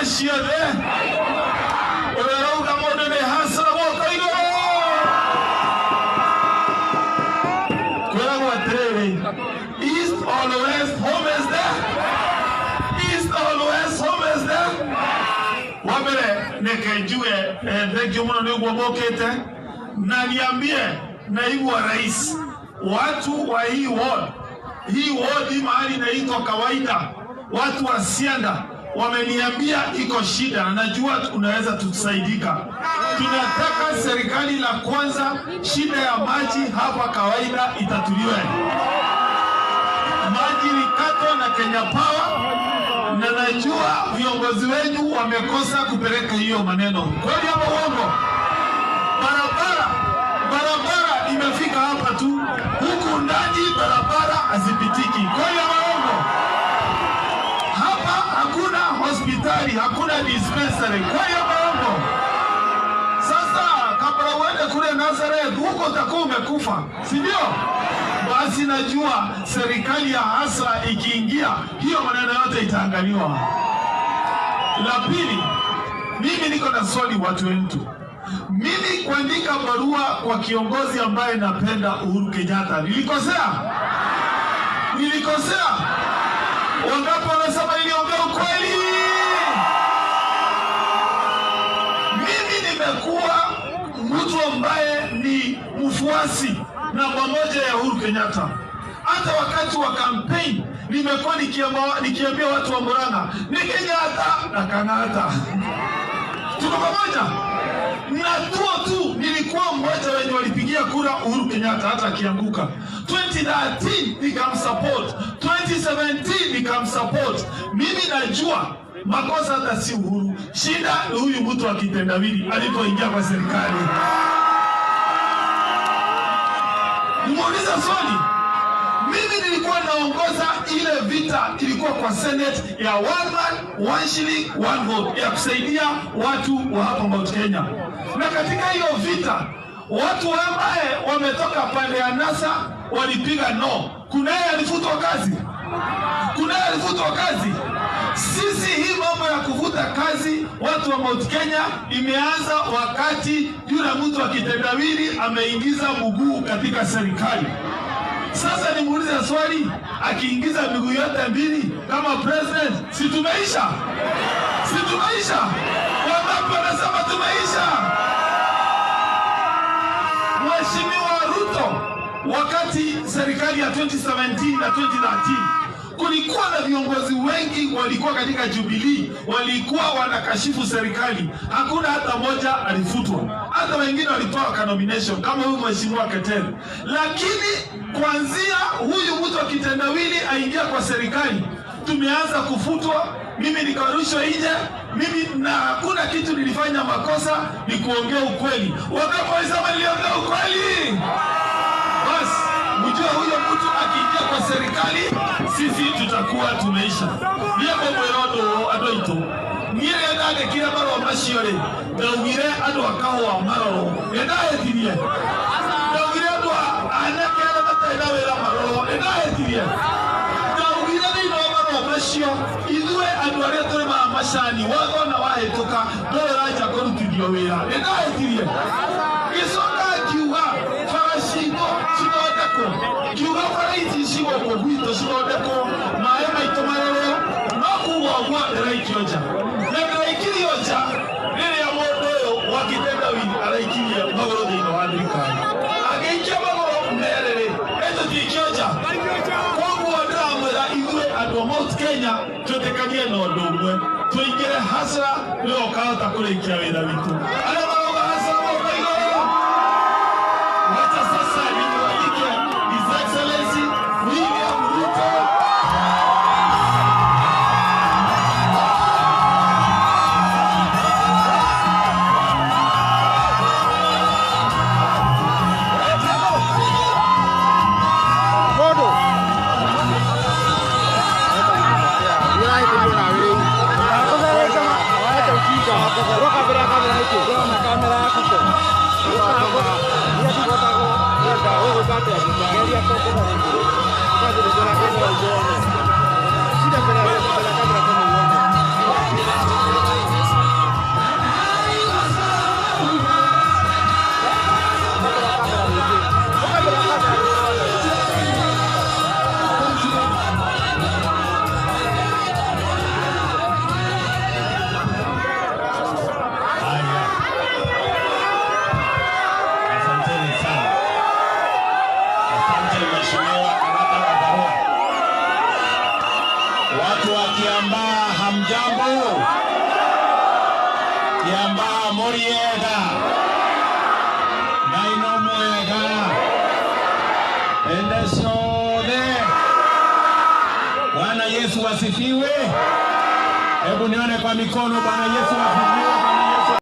ciothe urarauga mundu ni hasara guoko iguru kwiragwo atiriri east or west home is there east or west home is there wabere nekenjue thengio muno niguo mokite na niambie naibu wa rais watu wa hii ward mahali inaitwa Kawaida watu wa Sianda wameniambia iko shida na najua unaweza tusaidika. Tunataka serikali la kwanza shida ya maji hapa Kawaida itatuliwe. Maji likatwa na Kenya Power na najua viongozi wenu wamekosa kupeleka hiyo maneno. Kweli hapo uongo? Barabara imefika hapa tu. Huku ndani barabara hazipitiki. Kweli hapo uongo? Hapa hakuna hospitali, hakuna dispensary. Kweli hapo uongo? Sasa kabla uende kule Nazareth huko utakuwa umekufa, si ndio? Basi najua serikali ya hasa ikiingia hiyo maneno yote itaangaliwa. La pili, mimi niko na swali watu wetu. Mimi kuandika barua kwa kiongozi ambaye napenda Uhuru Kenyatta, nilikosea? Wangapi wanasema niliongea ukweli? Mimi nimekuwa mtu ambaye ni mfuasi namba moja ya Uhuru Kenyatta. Hata wakati wa campaign nimekuwa nikiambia watu wa Murang'a ni Kenyatta na Kang'ata. Tuko pamoja? Na tu nilikuwa mmoja wenye walipigia kura Uhuru Kenyatta hata akianguka. 2013 nikamsupport, 2017 nikamsupport. Mimi najua makosa hata si Uhuru, shida huyu mtu wa kitendawili alipoingia kwa serikali. Nimuuliza swali. Mimi nilikuwa naongoza ile vita ilikuwa kwa Senate ya one man, one shilling, one vote ya kusaidia watu wa hapa Mount Kenya. Na katika hiyo vita watu ambaye wametoka pande ya NASA walipiga no. Kunaye alifutwa kazi. Sisi hii mambo ya kuvuta kazi watu wa Mount Kenya imeanza wakati yule mtu wa kitendawili ameingiza mguu katika serikali. Sasa nimuulize swali, akiingiza miguu yote mbili kama president, si tumeisha? Wangapi wanasema tumeisha? Mheshimiwa Ruto, wakati serikali ya 2017 na 2013 kulikuwa na viongozi wengi walikuwa katika Jubilee, walikuwa wanakashifu serikali. Hakuna hata moja alifutwa. Hata wengine walitoa nomination kama huyu Mheshimiwa Ketere. Lakini kuanzia huyu mtu wa kitendawili aingia kwa serikali, tumeanza kufutwa. Mimi nikarushwa nje. Na hakuna kitu nilifanya makosa, ni kuongea ukweli. Wangapi wanasema niliongea ukweli? Basi mjue huyo mtu akiingia kwa serikali sisi tutakuwa tumeisha. Niako mwerodo adoito. Niere ndage kira baro maciore. Ndaugire andu akaho maroro. Ndahetirie. Ndaugire andu anake ala mataina wera maroro. Ndahetirie. Ndaugire thino baro macio ithwe andu aria turi ma macani watho na wahituka ndora nja kurutithio wira. Ndahetirie. Gicoka kiuga farashingo cithondekwo. Kiuga faraiti cigoko gwitũ cithondekwo maĩ maitũ maroro no kuga ũguo ndĩraikio nja. Na ndĩraikirio nja rĩrĩa mũndũ ũyũ wa kitendawili araikirie magũrũ thĩinĩ wa thirikari. Agĩikia magũrũ merĩ tũtikio nja. Koguo ndĩramwĩra ithuĩ andũ a Mount Kenya twĩtĩkanie na ũndũ ũmwe, tũingĩre hasara nĩwe ũkahota kũrĩkia wĩra witũ. Arĩa marauga hasara moka igũrũ, wacha sasa nimwalike His Excellency William Ruto. Sida mwega. Ngai no mwega. Ende sode. Bwana Yesu asifiwe. Hebu nione kwa mikono. Bwana Yesu asifiwe.